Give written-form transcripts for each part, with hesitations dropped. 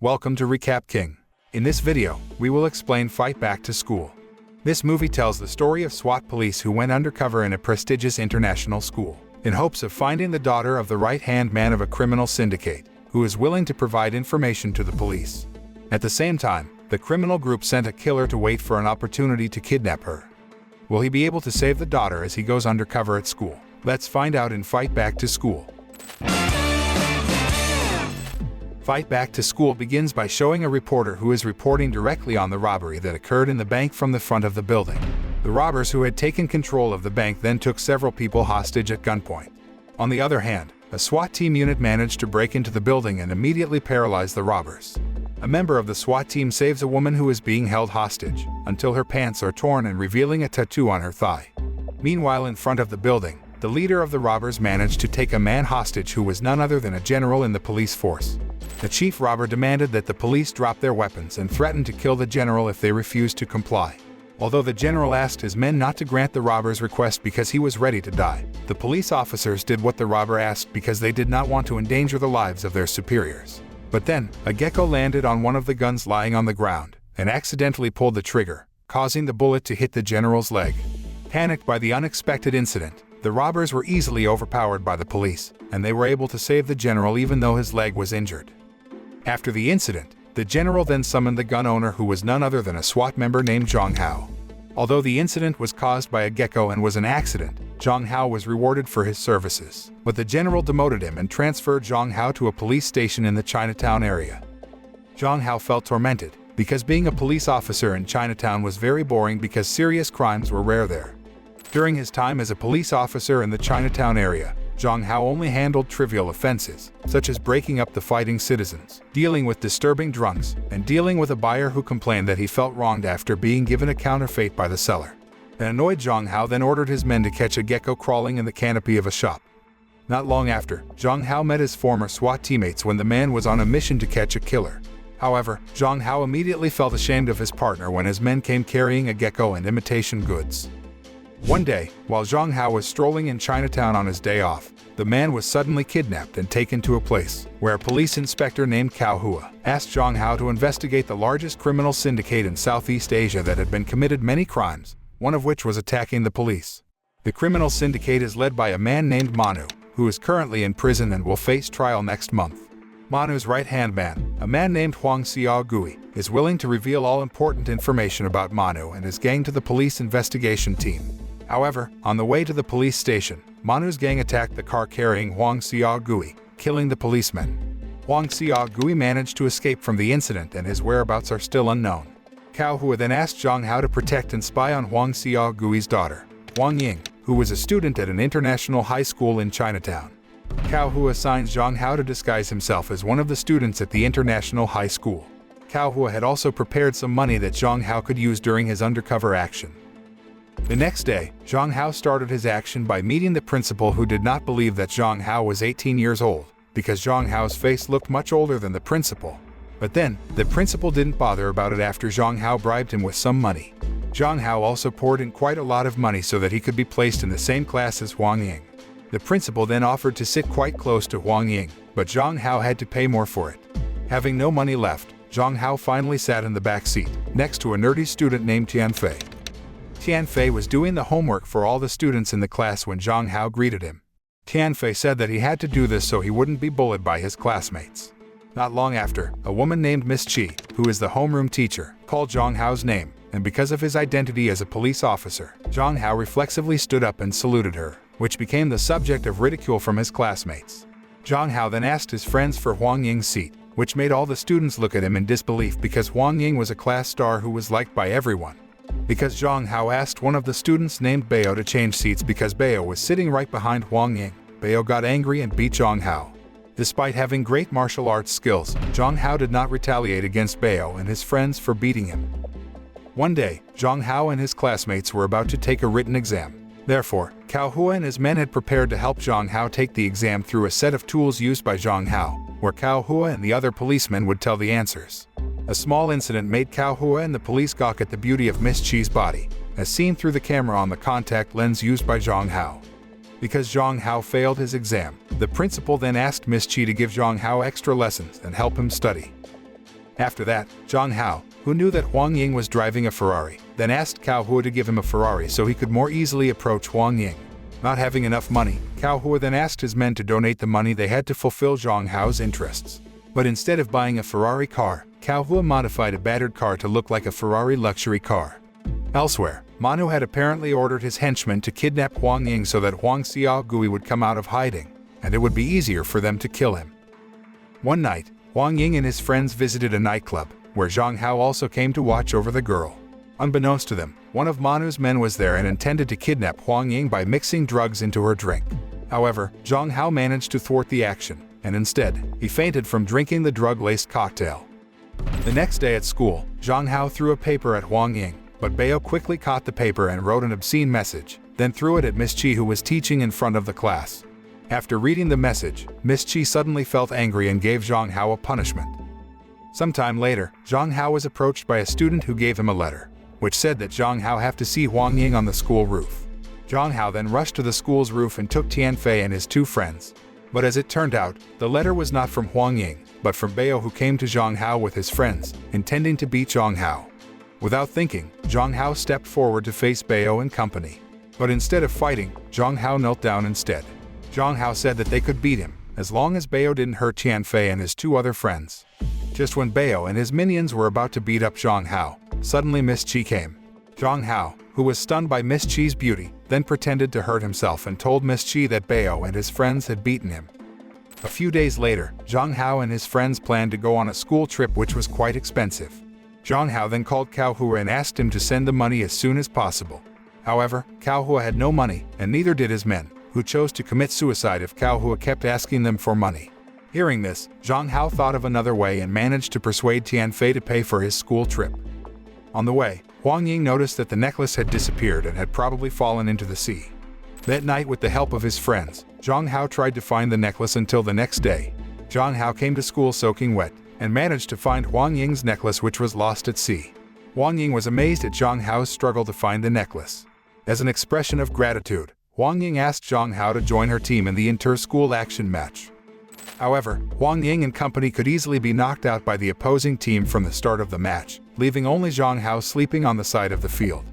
Welcome to Recap King. In this video, we will explain Fight Back to School. This movie tells the story of SWAT police who went undercover in a prestigious international school, in hopes of finding the daughter of the right-hand man of a criminal syndicate, who is willing to provide information to the police. At the same time, the criminal group sent a killer to wait for an opportunity to kidnap her. Will he be able to save the daughter as he goes undercover at school? Let's find out in Fight Back to School. Fight Back to School begins by showing a reporter who is reporting directly on the robbery that occurred in the bank from the front of the building. The robbers who had taken control of the bank then took several people hostage at gunpoint. On the other hand, a SWAT team unit managed to break into the building and immediately paralyze the robbers. A member of the SWAT team saves a woman who is being held hostage, until her pants are torn and revealing a tattoo on her thigh. Meanwhile, in front of the building, the leader of the robbers managed to take a man hostage who was none other than a general in the police force. The chief robber demanded that the police drop their weapons and threatened to kill the general if they refused to comply. Although the general asked his men not to grant the robber's request because he was ready to die, the police officers did what the robber asked because they did not want to endanger the lives of their superiors. But then, a gecko landed on one of the guns lying on the ground and accidentally pulled the trigger, causing the bullet to hit the general's leg. Panicked by the unexpected incident, the robbers were easily overpowered by the police, and they were able to save the general even though his leg was injured. After the incident, the general then summoned the gun owner, who was none other than a SWAT member named Zhang Hao. Although the incident was caused by a gecko and was an accident, Zhang Hao was rewarded for his services, but the general demoted him and transferred Zhang Hao to a police station in the Chinatown area. Zhang Hao felt tormented, because being a police officer in Chinatown was very boring because serious crimes were rare there. During his time as a police officer in the Chinatown area, Zhang Hao only handled trivial offenses, such as breaking up the fighting citizens, dealing with disturbing drunks, and dealing with a buyer who complained that he felt wronged after being given a counterfeit by the seller. An annoyed Zhang Hao then ordered his men to catch a gecko crawling in the canopy of a shop. Not long after, Zhang Hao met his former SWAT teammates when the man was on a mission to catch a killer. However, Zhang Hao immediately felt ashamed of his partner when his men came carrying a gecko and imitation goods. One day, while Zhang Hao was strolling in Chinatown on his day off, the man was suddenly kidnapped and taken to a place where a police inspector named Cao Hua asked Zhang Hao to investigate the largest criminal syndicate in Southeast Asia that had been committed many crimes, one of which was attacking the police. The criminal syndicate is led by a man named Manu, who is currently in prison and will face trial next month. Manu's right-hand man, a man named Huang Xiaogui, is willing to reveal all important information about Manu and his gang to the police investigation team. However, on the way to the police station, Manu's gang attacked the car carrying Huang Xiaogui, killing the policemen. Huang Xiaogui managed to escape from the incident and his whereabouts are still unknown. Cao Hua then asked Zhang Hao to protect and spy on Huang Xiaogui's daughter, Huang Ying, who was a student at an international high school in Chinatown. Cao Hua assigns Zhang Hao to disguise himself as one of the students at the international high school. Cao Hua had also prepared some money that Zhang Hao could use during his undercover action. The next day, Zhang Hao started his action by meeting the principal, who did not believe that Zhang Hao was 18 years old, because Zhang Hao's face looked much older than the principal. But then, the principal didn't bother about it after Zhang Hao bribed him with some money. Zhang Hao also poured in quite a lot of money so that he could be placed in the same class as Huang Ying. The principal then offered to sit quite close to Huang Ying, but Zhang Hao had to pay more for it. Having no money left, Zhang Hao finally sat in the back seat, next to a nerdy student named Tianfei. Tianfei was doing the homework for all the students in the class when Zhang Hao greeted him. Tianfei said that he had to do this so he wouldn't be bullied by his classmates. Not long after, a woman named Miss Chi, who is the homeroom teacher, called Zhang Hao's name, and because of his identity as a police officer, Zhang Hao reflexively stood up and saluted her, which became the subject of ridicule from his classmates. Zhang Hao then asked his friends for Huang Ying's seat, which made all the students look at him in disbelief because Huang Ying was a class star who was liked by everyone. Because Zhang Hao asked one of the students named Bao to change seats because Bao was sitting right behind Huang Ying, Bao got angry and beat Zhang Hao. Despite having great martial arts skills, Zhang Hao did not retaliate against Bao and his friends for beating him. One day, Zhang Hao and his classmates were about to take a written exam. Therefore, Cao Hua and his men had prepared to help Zhang Hao take the exam through a set of tools used by Zhang Hao, where Cao Hua and the other policemen would tell the answers. A small incident made Cao Hua and the police gawk at the beauty of Miss Chi's body, as seen through the camera on the contact lens used by Zhang Hao. Because Zhang Hao failed his exam, the principal then asked Miss Chi to give Zhang Hao extra lessons and help him study. After that, Zhang Hao, who knew that Huang Ying was driving a Ferrari, then asked Cao Hua to give him a Ferrari so he could more easily approach Huang Ying. Not having enough money, Cao Hua then asked his men to donate the money they had to fulfill Zhang Hao's interests. But instead of buying a Ferrari car, Cao Hua modified a battered car to look like a Ferrari luxury car. Elsewhere, Manu had apparently ordered his henchmen to kidnap Huang Ying so that Huang Xiaogui would come out of hiding, and it would be easier for them to kill him. One night, Huang Ying and his friends visited a nightclub, where Zhang Hao also came to watch over the girl. Unbeknownst to them, one of Manu's men was there and intended to kidnap Huang Ying by mixing drugs into her drink. However, Zhang Hao managed to thwart the action, and instead, he fainted from drinking the drug-laced cocktail. The next day at school, Zhang Hao threw a paper at Huang Ying, but Bao quickly caught the paper and wrote an obscene message, then threw it at Miss Chi, who was teaching in front of the class. After reading the message, Miss Chi suddenly felt angry and gave Zhang Hao a punishment. Sometime later, Zhang Hao was approached by a student who gave him a letter, which said that Zhang Hao have to see Huang Ying on the school roof. Zhang Hao then rushed to the school's roof and took Tianfei and his two friends. But as it turned out, the letter was not from Huang Ying, but from Bao, who came to Zhang Hao with his friends, intending to beat Zhang Hao. Without thinking, Zhang Hao stepped forward to face Bao and company. But instead of fighting, Zhang Hao knelt down instead. Zhang Hao said that they could beat him, as long as Bao didn't hurt Tianfei and his two other friends. Just when Bao and his minions were about to beat up Zhang Hao, suddenly Miss Chi came. Zhang Hao, who was stunned by Miss Chi's beauty, then pretended to hurt himself and told Miss Chi that Bao and his friends had beaten him. A few days later, Zhang Hao and his friends planned to go on a school trip, which was quite expensive. Zhang Hao then called Cao Hua and asked him to send the money as soon as possible. However, Cao Hua had no money, and neither did his men, who chose to commit suicide if Cao Hua kept asking them for money. Hearing this, Zhang Hao thought of another way and managed to persuade Tianfei to pay for his school trip. On the way, Huang Ying noticed that the necklace had disappeared and had probably fallen into the sea. That night, with the help of his friends, Zhang Hao tried to find the necklace until the next day. Zhang Hao came to school soaking wet, and managed to find Huang Ying's necklace, which was lost at sea. Huang Ying was amazed at Zhang Hao's struggle to find the necklace. As an expression of gratitude, Huang Ying asked Zhang Hao to join her team in the inter-school action match. However, Huang Ying and company could easily be knocked out by the opposing team from the start of the match, leaving only Zhang Hao sleeping on the side of the field.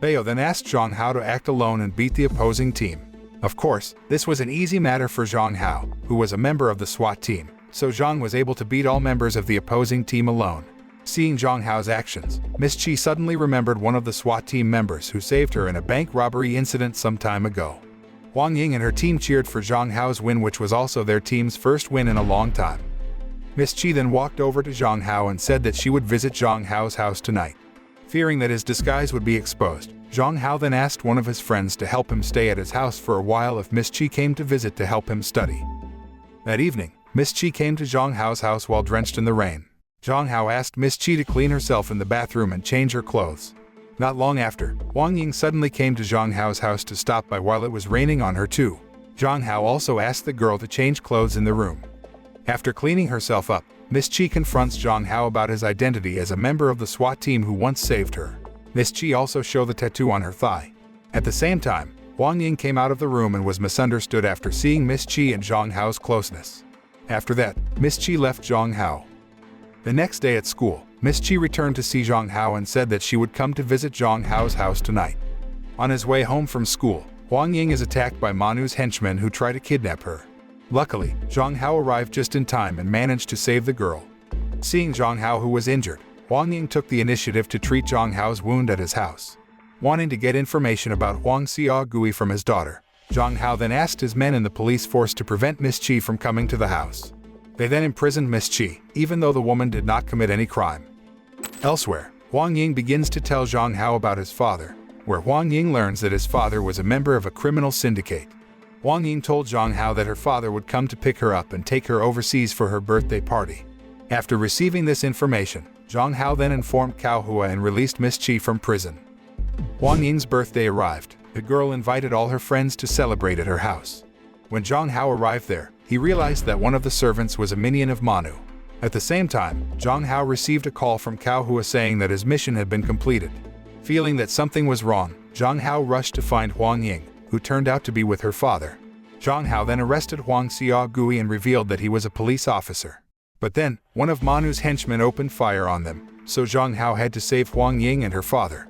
Bao then asked Zhang Hao to act alone and beat the opposing team. Of course, this was an easy matter for Zhang Hao, who was a member of the SWAT team, so Zhang was able to beat all members of the opposing team alone. Seeing Zhang Hao's actions, Miss Chi suddenly remembered one of the SWAT team members who saved her in a bank robbery incident some time ago. Huang Ying and her team cheered for Zhang Hao's win, which was also their team's first win in a long time. Miss Chi then walked over to Zhang Hao and said that she would visit Zhang Hao's house tonight. Fearing that his disguise would be exposed, Zhang Hao then asked one of his friends to help him stay at his house for a while if Miss Chi came to visit to help him study. That evening, Miss Chi came to Zhang Hao's house while drenched in the rain. Zhang Hao asked Miss Chi to clean herself in the bathroom and change her clothes. Not long after, Huang Ying suddenly came to Zhang Hao's house to stop by while it was raining on her too. Zhang Hao also asked the girl to change clothes in the room. After cleaning herself up, Miss Chi confronts Zhang Hao about his identity as a member of the SWAT team who once saved her. Miss Chi also showed the tattoo on her thigh. At the same time, Huang Ying came out of the room and was misunderstood after seeing Miss Chi and Zhang Hao's closeness. After that, Miss Chi left Zhang Hao. The next day at school, Miss Chi returned to see Zhang Hao and said that she would come to visit Zhang Hao's house tonight. On his way home from school, Huang Ying is attacked by Manu's henchmen who try to kidnap her. Luckily, Zhang Hao arrived just in time and managed to save the girl. Seeing Zhang Hao, who was injured, Huang Ying took the initiative to treat Zhang Hao's wound at his house. Wanting to get information about Huang Xiaogui from his daughter, Zhang Hao then asked his men in the police force to prevent Miss Chi from coming to the house. They then imprisoned Miss Chi, even though the woman did not commit any crime. Elsewhere, Huang Ying begins to tell Zhang Hao about his father, where Huang Ying learns that his father was a member of a criminal syndicate. Huang Ying told Zhang Hao that her father would come to pick her up and take her overseas for her birthday party. After receiving this information, Zhang Hao then informed Cao Hua and released Miss Chi from prison. Huang Ying's birthday arrived. The girl invited all her friends to celebrate at her house. When Zhang Hao arrived there, he realized that one of the servants was a minion of Manu. At the same time, Zhang Hao received a call from Cao Hua saying that his mission had been completed. Feeling that something was wrong, Zhang Hao rushed to find Huang Ying, who turned out to be with her father. Zhang Hao then arrested Huang Xiaogui and revealed that he was a police officer. But then, one of Manu's henchmen opened fire on them, so Zhang Hao had to save Huang Ying and her father.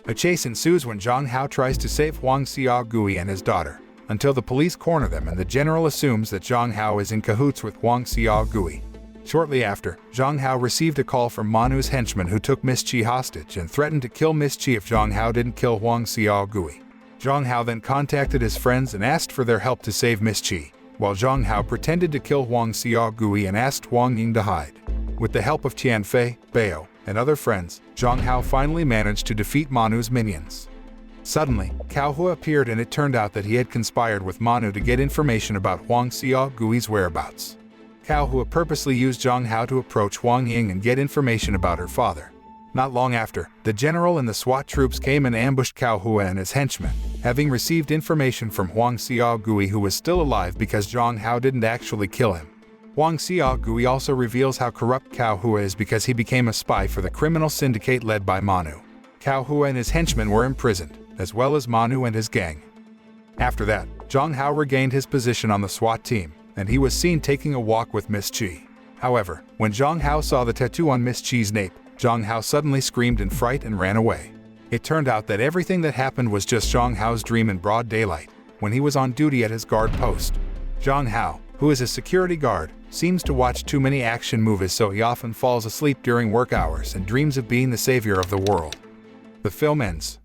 A chase ensues when Zhang Hao tries to save Huang Xiaogui and his daughter, until the police corner them and the general assumes that Zhang Hao is in cahoots with Huang Xiaogui. Shortly after, Zhang Hao received a call from Manu's henchman who took Miss Qi hostage and threatened to kill Miss Qi if Zhang Hao didn't kill Huang Xiaogui. Zhang Hao then contacted his friends and asked for their help to save Miss Qi, while Zhang Hao pretended to kill Huang Xiaogui and asked Huang Ying to hide. With the help of Tianfei, Bao, and other friends, Zhang Hao finally managed to defeat Manu's minions. Suddenly, Cao Hu appeared and it turned out that he had conspired with Manu to get information about Huang Xiaogui's whereabouts. Cao Hu purposely used Zhang Hao to approach Huang Ying and get information about her father. Not long after, the general and the SWAT troops came and ambushed Cao Hu and his henchmen, having received information from Huang Xiaogui who was still alive because Zhang Hao didn't actually kill him. Huang Xiaogui also reveals how corrupt Cao Hu is because he became a spy for the criminal syndicate led by Manu. Cao Hu and his henchmen were imprisoned, as well as Manu and his gang. After that, Zhang Hao regained his position on the SWAT team, and he was seen taking a walk with Miss Qi. However, when Zhang Hao saw the tattoo on Miss Qi's nape, Zhang Hao suddenly screamed in fright and ran away. It turned out that everything that happened was just Zhang Hao's dream in broad daylight, when he was on duty at his guard post. Zhang Hao, who is a security guard, seems to watch too many action movies, so he often falls asleep during work hours and dreams of being the savior of the world. The film ends.